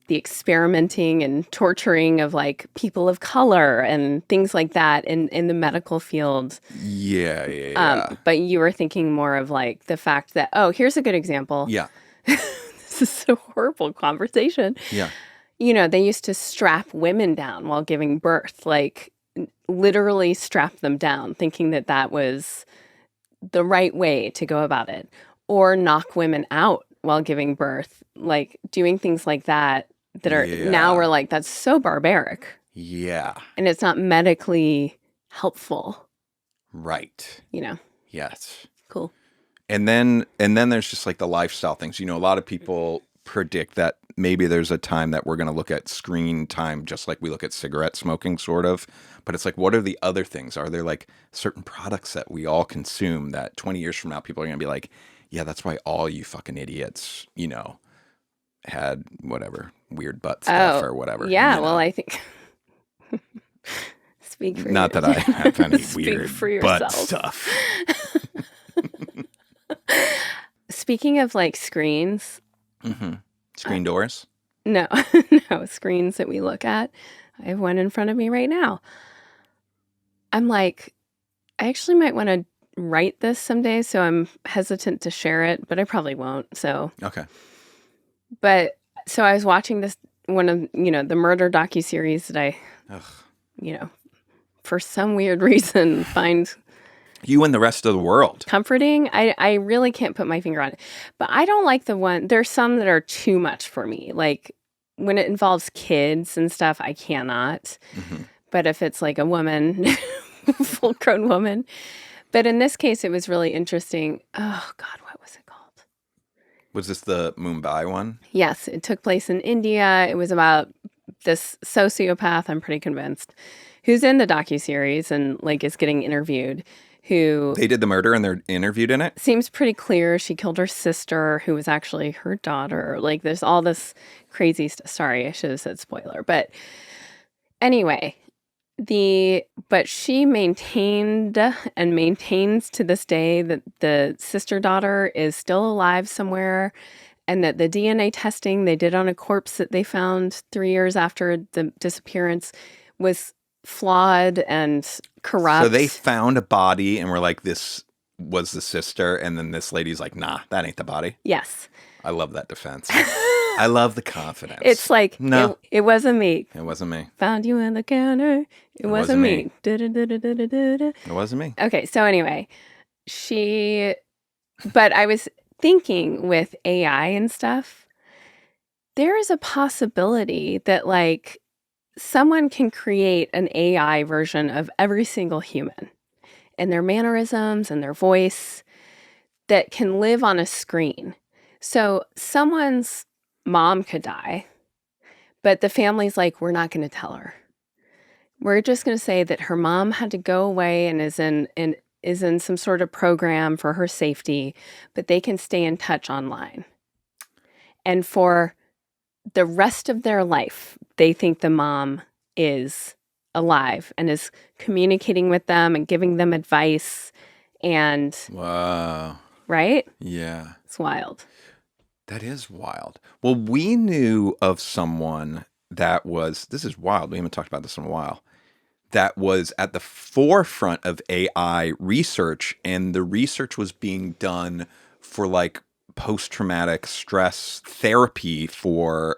the experimenting and torturing of like people of color and things like that in the medical field. Yeah. But you were thinking more of like the fact that, here's a good example. Yeah. This is so horrible conversation. Yeah. They used to strap women down while giving birth, like literally strap them down, thinking that that was the right way to go about it. Or knock women out while giving birth, like doing things like that are now we're like, that's so barbaric. Yeah. And it's not medically helpful. Right. Yes. Cool. And then there's just like the lifestyle things. A lot of people predict that maybe there's a time that we're going to look at screen time just like we look at cigarette smoking, sort of. But it's like, what are the other things? Are there like certain products that we all consume that 20 years from now people are going to be like, yeah, that's why all you fucking idiots, had whatever weird butt stuff or whatever. Yeah, well, I think speak for not that I have any weird butt yourself. stuff. Speaking of like screens, Screen doors? No, no, screens that we look at. I have one in front of me right now. I'm like, I actually might want to write this someday, so I'm hesitant to share it, but I probably won't. So Okay. But so I was watching this one of the murder docuseries that I, for some weird reason find you and the rest of the world comforting. I really can't put my finger on it, but I don't like the one. There's some that are too much for me. Like when it involves kids and stuff, I cannot. But if it's like a woman, full-grown woman. But in this case, it was really interesting. Oh, God, what was it called? Was this the Mumbai one? Yes, it took place in India. It was about this sociopath, I'm pretty convinced, who's in the docuseries and like is getting interviewed. Who they did the murder and they're interviewed in it? Seems pretty clear. She killed her sister, who was actually her daughter. Like there's all this crazy stuff. Sorry, I should have said spoiler. But anyway, but she maintained and maintains to this day that the sister daughter is still alive somewhere, and that the DNA testing they did on a corpse that they found 3 years after the disappearance was flawed and corrupt. So they found a body and were like, this was the sister, and then this lady's like, nah, that ain't the body. Yes. I love that defense. I love the confidence. It's like, no, it wasn't me. It wasn't me. Found you in the counter. It wasn't me. It wasn't me. Okay, so anyway, but I was thinking with AI and stuff, there is a possibility that like someone can create an AI version of every single human and their mannerisms and their voice that can live on a screen. So someone's mom could die, but the family's like, we're not going to tell her. We're just going to say that her mom had to go away and is in some sort of program for her safety, but they can stay in touch online. And for the rest of their life, they think the mom is alive and is communicating with them and giving them advice. And wow. Right? Yeah. It's wild. That is wild. Well, we knew of someone that was, this is wild. We haven't talked about this in a while. That was at the forefront of AI research, and the research was being done for like post-traumatic stress therapy for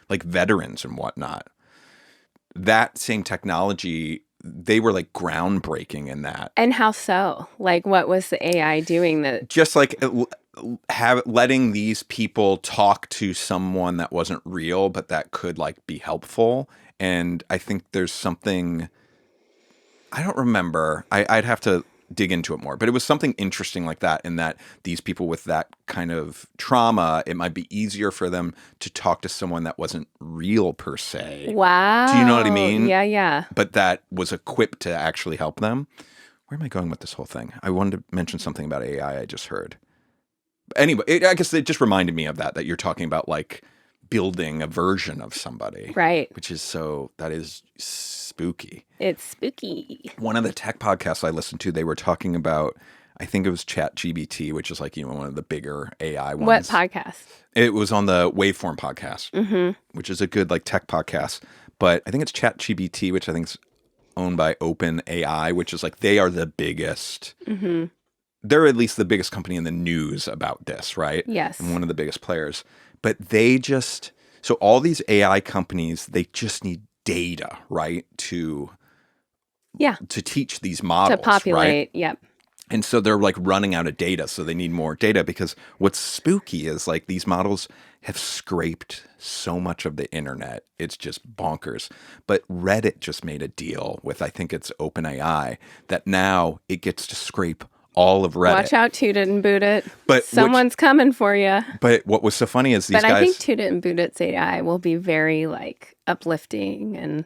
like veterans and whatnot. That same technology, they were like groundbreaking in that. And how so? Like what was the AI doing that? Just like letting these people talk to someone that wasn't real, but that could like be helpful. And I think there's something, I don't remember, I'd have to dig into it more, but it was something interesting like that, in that these people with that kind of trauma, it might be easier for them to talk to someone that wasn't real per se. Wow. Do you know what I mean? Yeah, yeah. But that was equipped to actually help them. Where am I going with this whole thing? I wanted to mention something about AI I just heard. Anyway, I guess it just reminded me of that you're talking about like building a version of somebody. Right. Which is that is spooky. It's spooky. One of the tech podcasts I listened to, they were talking about, I think it was ChatGPT, which is like, one of the bigger AI ones. What podcast? It was on the Waveform podcast, which is a good like tech podcast. But I think it's ChatGPT, which I think is owned by OpenAI, which is like, they are the biggest. They're at least the biggest company in the news about this, right? Yes. And one of the biggest players. But so all these AI companies, they just need data, right? To teach these models. To populate, right? Yep. And so they're like running out of data, so they need more data, because what's spooky is like these models have scraped so much of the internet. It's just bonkers. But Reddit just made a deal with, I think it's OpenAI, that now it gets to scrape all of Reddit. Watch out, Toot It and Boot It. But someone's coming for you. But what was so funny is these guys... But I think Toot It and Boot It's AI will be very like uplifting and...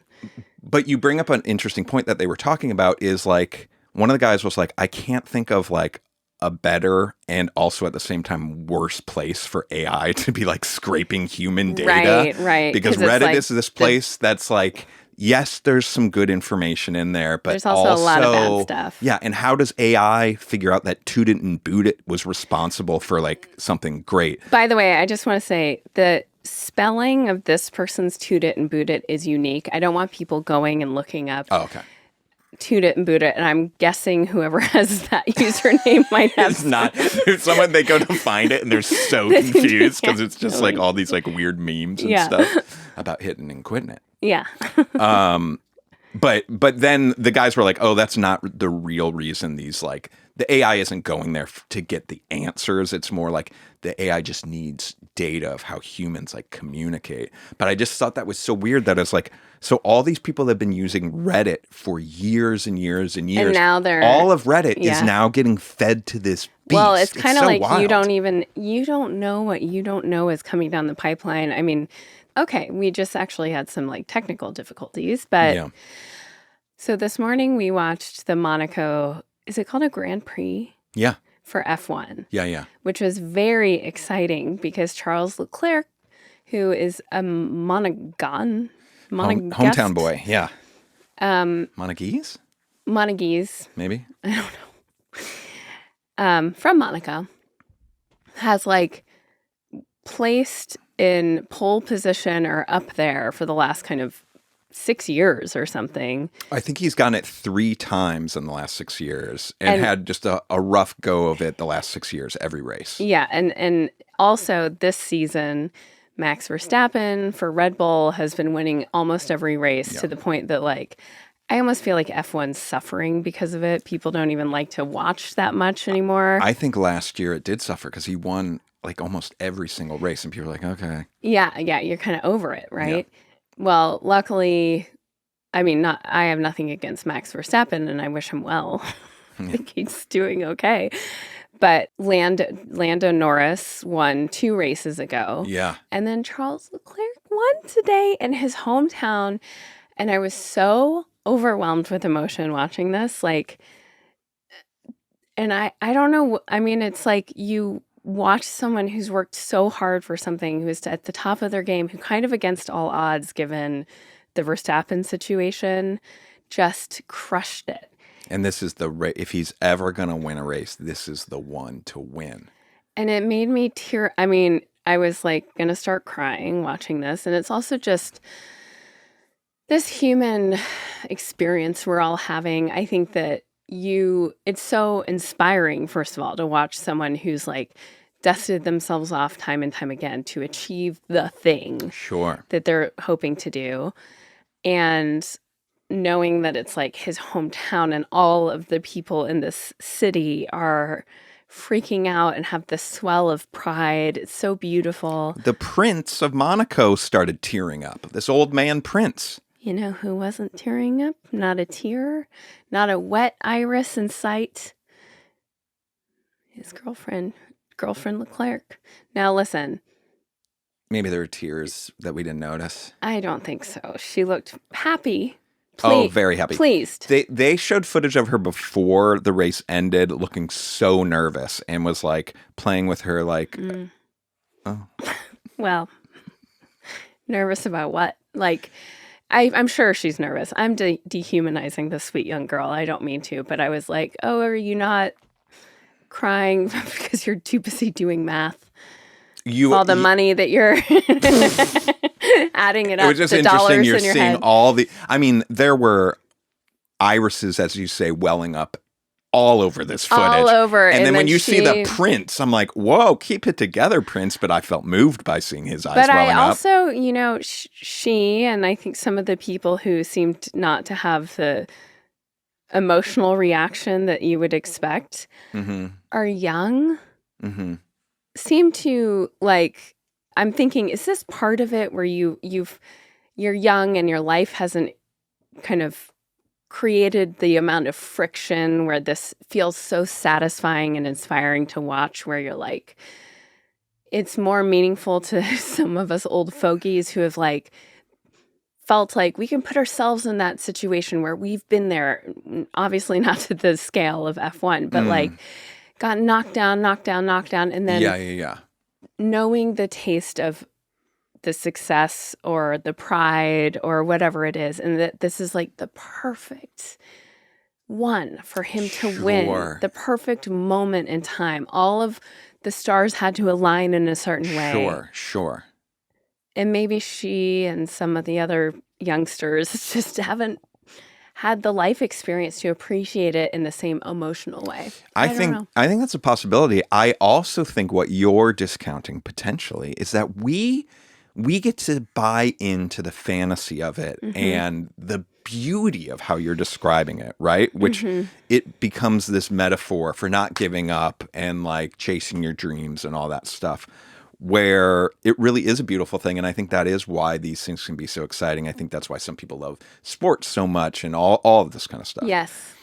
But you bring up an interesting point that they were talking about, is like, one of the guys was like, I can't think of like a better and also at the same time worse place for AI to be like scraping human data. Right. Because Reddit is this place that's like, yes, there's some good information in there, but there's also a lot of bad stuff. Yeah, and how does AI figure out that Toot It and Boot It was responsible for like something great? By the way, I just want to say the spelling of this person's Toot It and Boot It is unique. I don't want people going and looking up Toot It and Boot It, and I'm guessing whoever has that username might have. It's not. There's someone, they go to find it and they're so confused because it's just like all these like weird memes and stuff about hitting and quitting it. Yeah. But then the guys were like, oh, that's not the real reason these like the AI isn't going there to get the answers. It's more like the AI just needs data of how humans like communicate. But I just thought that was so weird that it's like, so all these people have been using Reddit for years and years and years. And now they're all of Reddit is now getting fed to this beast. Well, it's kind of so like wild. you don't know what you don't know is coming down the pipeline. I mean, okay, we just actually had some like technical difficulties, but so this morning we watched the Monaco, is it called a Grand Prix? Yeah. For F1. Yeah. Which was very exciting because Charles Leclerc, who is a Monegasque hometown boy, yeah. Monegasque? Monegasque. Maybe. I don't know. From Monaco, has like placed in pole position or up there for the last kind of 6 years or something. I think he's gotten it 3 times in the last 6 years and had just a rough go of it the last 6 years, every race. Yeah. And also this season, Max Verstappen for Red Bull has been winning almost every race to the point that like, I almost feel like F1's suffering because of it. People don't even like to watch that much anymore. I think last year it did suffer because he won like almost every single race and people were like, okay. Yeah. You're kind of over it, right? Yeah. Well, luckily, I mean, I have nothing against Max Verstappen, and I wish him well. I think he's doing okay. But Lando Norris won 2 races ago. Yeah. And then Charles Leclerc won today in his hometown. And I was so overwhelmed with emotion watching this. Like, and I don't know. I mean, it's like you watch someone who's worked so hard for something, who is at the top of their game, who kind of against all odds, given the Verstappen situation, just crushed it. And this is if he's ever going to win a race, this is the one to win. And it made me tear. I mean, I was like going to start crying watching this. And it's also just this human experience we're all having. I think that it's so inspiring, first of all, to watch someone who's like dusted themselves off time and time again to achieve the thing that they're hoping to do. And knowing that it's like his hometown and all of the people in this city are freaking out and have this swell of pride. It's so beautiful. The Prince of Monaco started tearing up. This old man Prince. You know who wasn't tearing up? Not a tear, not a wet iris in sight. His girlfriend Leclerc. Now listen. Maybe there were tears that we didn't notice. I don't think so. She looked happy. Very happy. Pleased. They showed footage of her before the race ended, looking so nervous, and was like playing with her like, oh. Well, nervous about what? Like, I'm sure she's nervous. I'm dehumanizing this sweet young girl. I don't mean to, but I was like, oh, are you not crying because you're too busy doing math? All the money that you're adding it up. It was just the interesting. You're in your seeing head. all the. I mean, there were irises, as you say, welling up all over this footage. All over. And then when you see the Prince, I'm like, whoa, keep it together, Prince. But I felt moved by seeing his eyes welling up. But I also, you know, she and I think some of the people who seemed not to have the emotional reaction that you would expect are young. Seem to like, I'm thinking, is this part of it where you're young and your life hasn't kind of created the amount of friction where this feels so satisfying and inspiring to watch, where you're like, it's more meaningful to some of us old fogies who have like felt like we can put ourselves in that situation where we've been there, obviously not to the scale of F1, but like got knocked down, and then Yeah. knowing the taste of the success or the pride or whatever it is, and that this is like the perfect one for him to win, the perfect moment in time. All of the stars had to align in a certain way. Sure. And maybe she and some of the other youngsters just haven't had the life experience to appreciate it in the same emotional way. I think that's a possibility. I also think what you're discounting potentially is that we get to buy into the fantasy of it and the beauty of how you're describing it, right? Which it becomes this metaphor for not giving up and like chasing your dreams and all that stuff, where it really is a beautiful thing. And I think that is why these things can be so exciting. I think that's why some people love sports so much and all of this kind of stuff. Yes.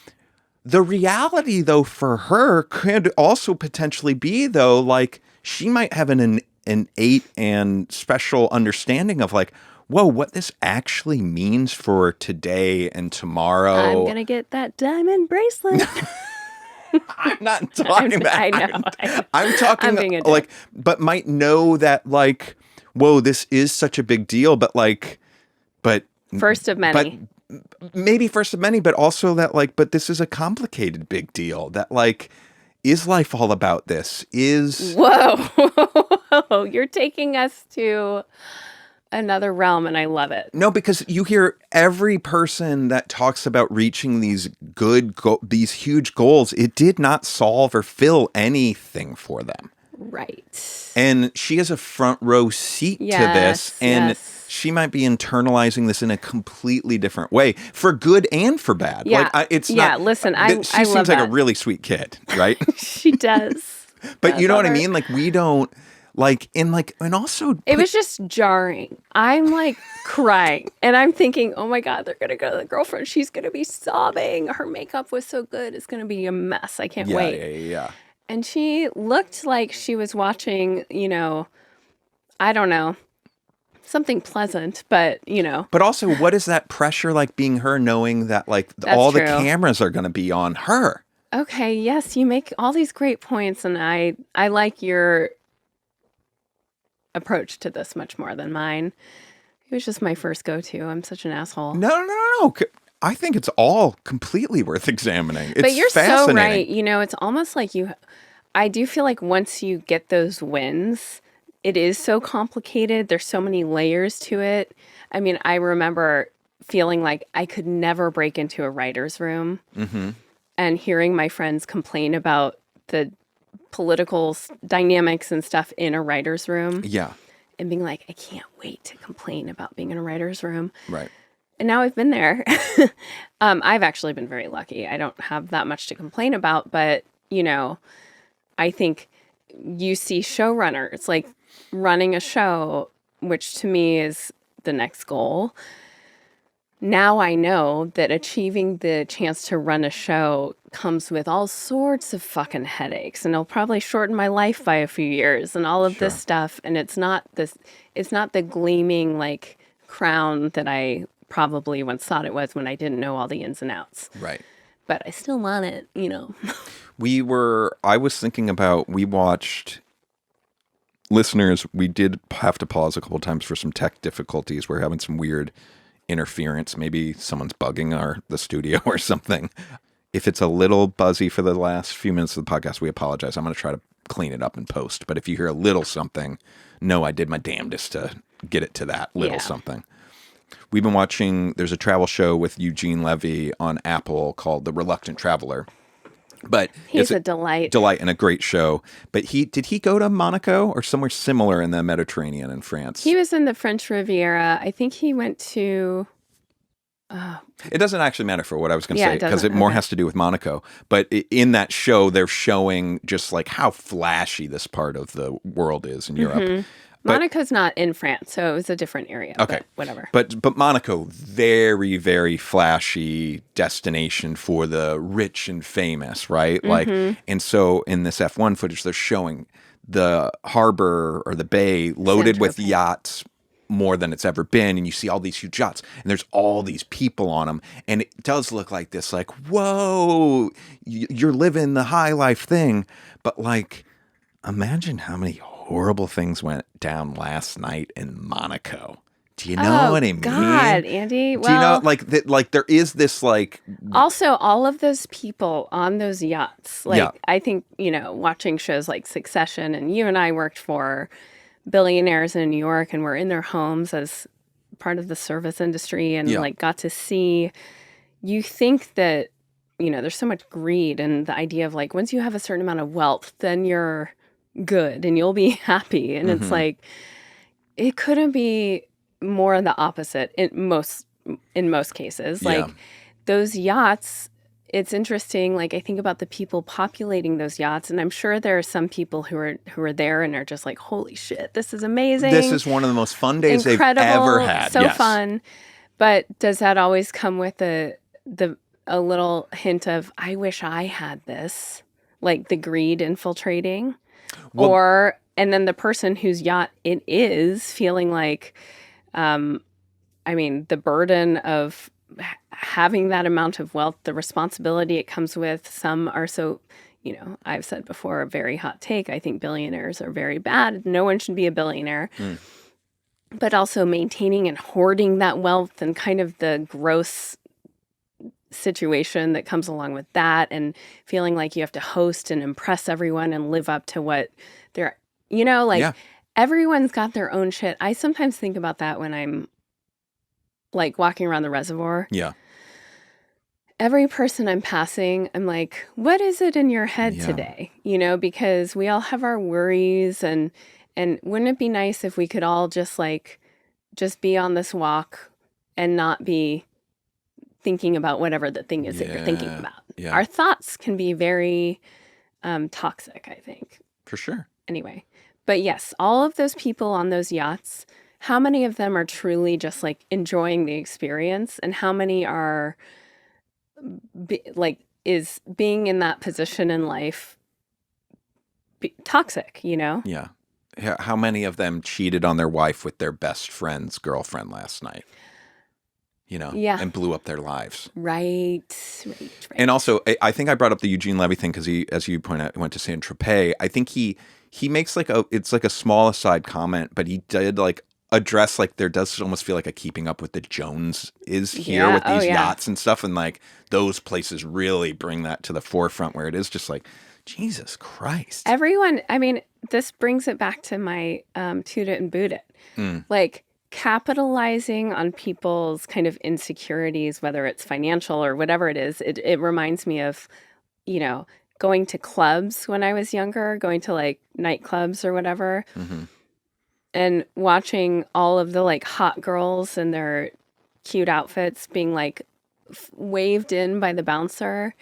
The reality, though, for her could also potentially be, though, like she might have an innate and special understanding of like, whoa, what this actually means for today and tomorrow. I'm going to get that diamond bracelet. I'm not talking about. I know. I'm talking like, but might know that like, whoa, this is such a big deal, but first of many. But maybe first of many, but also that like, but this is a complicated big deal. That like, is life all about this? Whoa, you're taking us to another realm, and I love it. No, because you hear every person that talks about reaching these these huge goals, it did not solve or fill anything for them. Right. And she has a front row seat to this, and she might be internalizing this in a completely different way, for good and for bad. Yeah. Like it's yeah. not. Listen, she seems like a really sweet kid, right? She does. But you know what I mean? Like we don't. And also it was just jarring. I'm like crying and I'm thinking, oh my God, they're going to go to the girlfriend. She's going to be sobbing. Her makeup was so good. It's going to be a mess. I can't wait. Yeah. And she looked like she was watching, I don't know, something pleasant, but But also, what is that pressure like being her, knowing that like all the cameras are going to be on her? Okay. Yes. You make all these great points. And I like your approach to this much more than mine. It was just my first go-to. I'm such an asshole. No. I think it's all completely worth examining. It's but you're fascinating. so right. It's almost like I do feel like once you get those wins, it is so complicated. There's so many layers to it. I mean, I remember feeling like I could never break into a writer's room and hearing my friends complain about the political dynamics and stuff in a writer's room. Yeah. And being like, I can't wait to complain about being in a writer's room. Right. And now I've been there. I've actually been very lucky. I don't have that much to complain about, but, I think you see showrunners like running a show, which to me is the next goal. Now I know that achieving the chance to run a show comes with all sorts of fucking headaches, and it'll probably shorten my life by a few years and all of this stuff. And it's not the gleaming like crown that I probably once thought it was when I didn't know all the ins and outs. Right. But I still want it, I was thinking about, we watched, listeners, we did have to pause a couple times for some tech difficulties. We're having some weird interference. Maybe someone's bugging the studio or something. If it's a little buzzy for the last few minutes of the podcast, we apologize. I'm going to try to clean it up in post. But if you hear a little something, no, I did my damnedest to get it to that little something. We've been watching, there's a travel show with Eugene Levy on Apple called The Reluctant Traveler. But he's a delight. Delight and a great show. But did he go to Monaco or somewhere similar in the Mediterranean in France? He was in the French Riviera. I think he went to... It doesn't actually matter for what I was going to say, because it more has to do with Monaco. But in that show, they're showing just like how flashy this part of the world is in Europe. But Monaco's not in France, so it was a different area. Okay. But whatever. But Monaco, very, very flashy destination for the rich and famous, right? Like, and so in this F1 footage, they're showing the harbor or the bay loaded with yachts more than it's ever been, and you see all these huge yachts, and there's all these people on them, and it does look like this, like, whoa, you're living the high life thing. But like, imagine how many horrible things went down last night in Monaco. Do you know what I mean? God, Andy. Well, do you know, like there is this, like, also all of those people on those yachts, like, I think, watching shows like Succession, and you and I worked for billionaires in New York, and we're in their homes as part of the service industry, and like got to see, you think that, there's so much greed, and the idea of like, once you have a certain amount of wealth, then you're good and you'll be happy. And it's like, it couldn't be more the opposite in most cases. Like those yachts, it's interesting. Like, I think about the people populating those yachts, and I'm sure there are some people who are there and are just like, holy shit, this is amazing. This is one of the most fun days Incredible, they've ever had. So fun. But does that always come with a little hint of, I wish I had this, like the greed infiltrating? Well, and then the person whose yacht it is feeling like, the burden of having that amount of wealth, the responsibility it comes with. Some are so, I've said before, a very hot take. I think billionaires are very bad. No one should be a billionaire. But also maintaining and hoarding that wealth, and kind of the gross situation that comes along with that, and feeling like you have to host and impress everyone and live up to what they're, everyone's got their own shit. I sometimes think about that when I'm like walking around the reservoir. Yeah. Every person I'm passing, I'm like, what is it in your head today? Because we all have our worries, and wouldn't it be nice if we could all just be on this walk and not be thinking about whatever the thing is that you're thinking about. Yeah. Our thoughts can be very toxic, I think. For sure. Anyway, but yes, all of those people on those yachts, how many of them are truly just like enjoying the experience, and how many are is being in that position in life toxic, Yeah. How many of them cheated on their wife with their best friend's girlfriend last night? And blew up their lives. Right. And also, I think I brought up the Eugene Levy thing because he, as you point out, went to Saint Tropez. I think he makes it's like a small aside comment, but he did like address, like, there does almost feel like a Keeping Up with the Jones is here with these yachts and stuff, and like those places really bring that to the forefront, where it is just like, Jesus Christ. Everyone, this brings it back to my Toot It and Boot It. Like, capitalizing on people's kind of insecurities, whether it's financial or whatever it is. It reminds me of, going to clubs when I was younger, going to like nightclubs or whatever, and watching all of the like hot girls in their cute outfits being like waved in by the bouncer,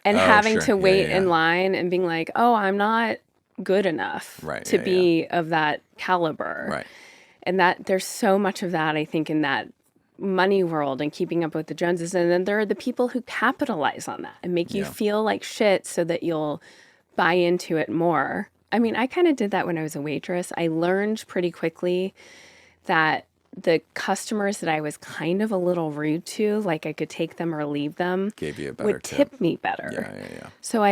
and having to wait in line and being like, oh, I'm not good enough to be of that caliber. Right. And that there's so much of that, I think, in that money world and Keeping Up with the Joneses. And then there are the people who capitalize on that and make you feel like shit so that you'll buy into it more. I kind of did that when I was a waitress. I learned pretty quickly that the customers that I was kind of a little rude to, like I could take them or leave them, gave you a better would tip me better. Yeah. So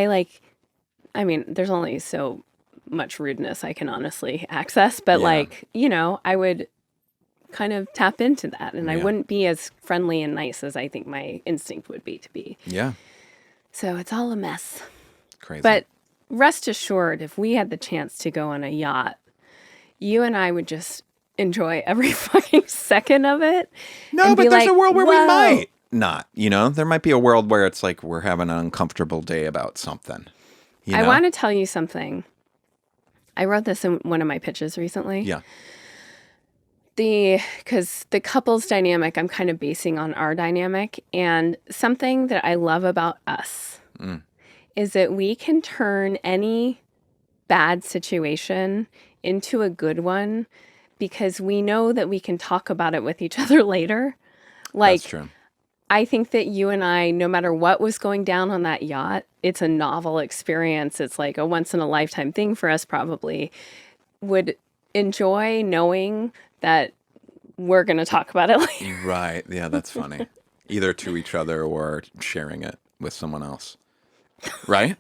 there's only so much rudeness I can honestly access, but I would kind of tap into that, and I wouldn't be as friendly and nice as I think my instinct would be to be. Yeah. So it's all a mess. Crazy. But rest assured, if we had the chance to go on a yacht, you and I would just enjoy every fucking second of it. No, but there's a world where we might not, there might be a world where it's like we're having an uncomfortable day about something. I want to tell you something. I wrote this in one of my pitches recently. Yeah. Because the couples dynamic, I'm kind of basing on our dynamic. And something that I love about us is that we can turn any bad situation into a good one, because we know that we can talk about it with each other later. Like, that's true. I think that you and I, no matter what was going down on that yacht, it's a novel experience. It's like a once in a lifetime thing for us, probably, would enjoy knowing that we're going to talk about it later. Right. Yeah, that's funny. Either to each other or sharing it with someone else. Right?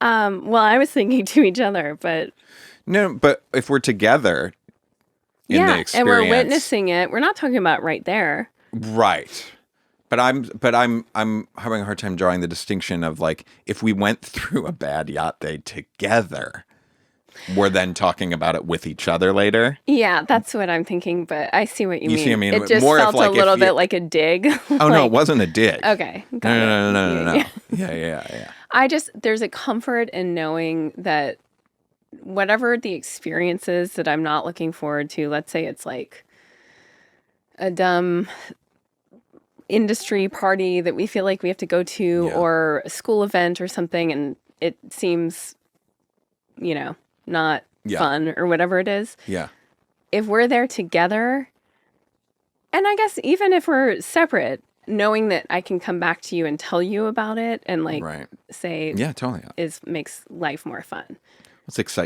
Well, I was thinking to each other, but No, but if we're together in the experience. and we're witnessing it, we're not talking about right there. Right. But I'm having a hard time drawing the distinction of like if we went through a bad yacht day together, we're then talking about it with each other later. Yeah, that's what I'm thinking, but I see what you mean. See what I mean? It just More if, felt like, a if little you- bit like a dig. Oh no, it wasn't a dig. Okay. Got it. No. Yeah. There's a comfort in knowing that whatever the experience is that I'm not looking forward to, let's say it's like a dumb industry party that we feel like we have to go to or a school event or something, and it seems, not fun or whatever it is. Yeah. If we're there together, and I guess even if we're separate, knowing that I can come back to you and tell you about it and say, Yeah, totally. makes life more fun.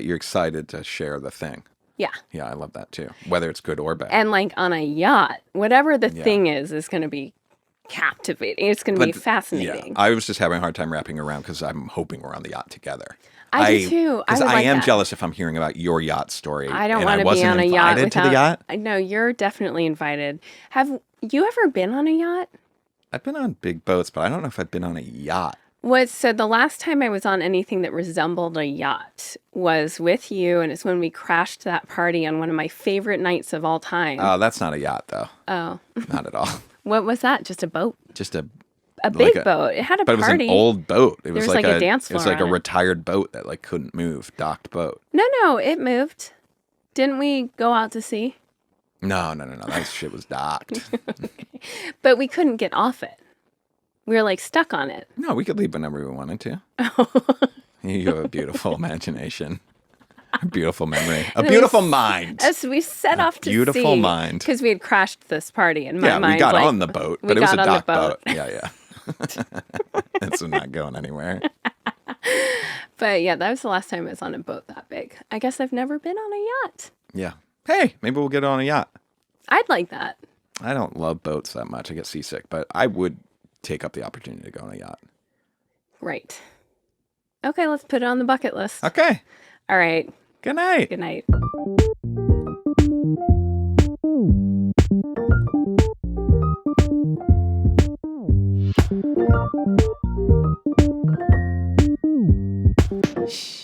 You're excited to share the thing. Yeah. Yeah, I love that too. Whether it's good or bad. And like on a yacht, whatever the thing is going to be captivating. It's going to be fascinating. Yeah, I was just having a hard time wrapping around because I'm hoping we're on the yacht together. I do too. Because I like am that. jealous if I'm hearing about your yacht story. I don't and want to be wasn't on a yacht invited to the yacht. No, you're definitely invited. Have you ever been on a yacht? I've been on big boats, but I don't know if I've been on a yacht. So the last time I was on anything that resembled a yacht was with you, and it's when we crashed that party on one of my favorite nights of all time. Oh, that's not a yacht though. Oh. Not at all. What was that? Just a boat? Just a big boat. It had a but party. But it was an old boat. It was like a dance floor. It was like a on it. retired boat that like couldn't move, docked boat. No, it moved. Didn't we go out to sea? No. That shit was docked. But we couldn't get off it. We were like stuck on it. No, we could leave whenever we wanted to. You have a beautiful imagination. A beautiful memory. A beautiful mind. As we set off to sea. Beautiful mind. Because we had crashed this party in my mind. We got on the boat, but it was a got on the dock boat. Yeah. It's not going anywhere. But yeah, that was the last time I was on a boat that big. I guess I've never been on a yacht. Yeah. Hey, maybe we'll get on a yacht. I'd like that. I don't love boats that much. I get seasick, but I would take up the opportunity to go on a yacht. Right. Okay, let's put it on the bucket list. Okay. All right. Good night. Good night. Shh.